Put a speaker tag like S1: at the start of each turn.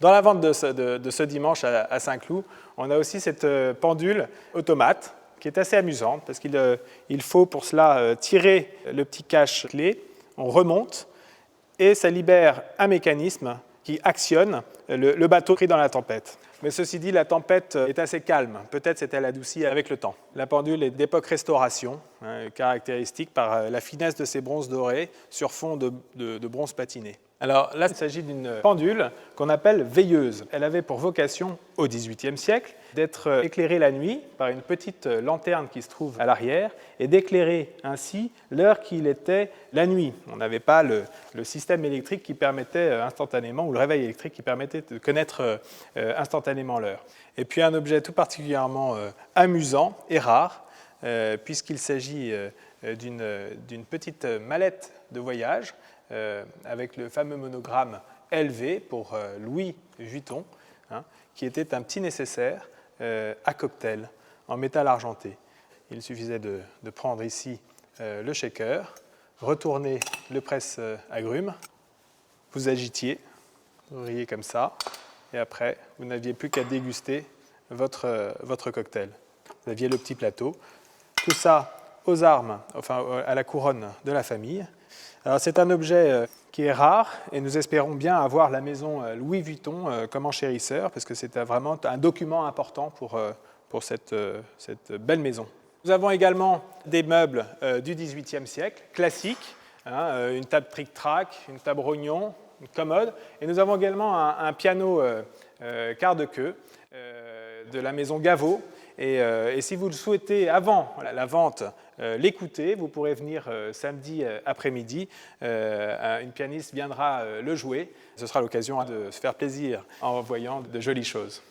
S1: Dans la vente de ce dimanche à Saint-Cloud, on a aussi cette pendule automate qui est assez amusante parce qu'il faut pour cela tirer le petit cache-clé, on remonte et ça libère un mécanisme qui actionne le bateau pris dans la tempête. Mais ceci dit, la tempête est assez calme. Peut-être s'est-elle adoucie avec le temps. La pendule est d'époque restauration, caractéristique par la finesse de ses bronzes dorés sur fond de bronze patiné. Alors là, il s'agit d'une pendule qu'on appelle veilleuse. Elle avait pour vocation, au XVIIIe siècle, d'être éclairée la nuit par une petite lanterne qui se trouve à l'arrière et d'éclairer ainsi l'heure qu'il était la nuit. On n'avait pas le système électrique qui permettait instantanément, ou le réveil électrique qui permettait de connaître instantanément l'heure. Et puis un objet tout particulièrement amusant et rare, puisqu'il s'agit d'une petite mallette de voyage avec le fameux monogramme LV pour Louis Vuitton, qui était un petit nécessaire à cocktail en métal argenté. Il suffisait de prendre ici le shaker, retourner le presse-agrumes, vous agitiez, vous riez comme ça, et après, vous n'aviez plus qu'à déguster votre cocktail. Vous aviez le petit plateau. Tout ça aux armes, enfin à la couronne de la famille. Alors, c'est un objet qui est rare et nous espérons bien avoir la maison Louis Vuitton comme enchérisseur parce que c'est vraiment un document important pour cette belle maison. Nous avons également des meubles du XVIIIe siècle, classiques, une table tric-trac, une table rognon, une commode, et nous avons également un piano quart de queue de la maison Gaveau. Et si vous le souhaitez avant la vente, l'écouter, vous pourrez venir samedi après-midi. Une pianiste viendra le jouer. Ce sera l'occasion de se faire plaisir en voyant de jolies choses.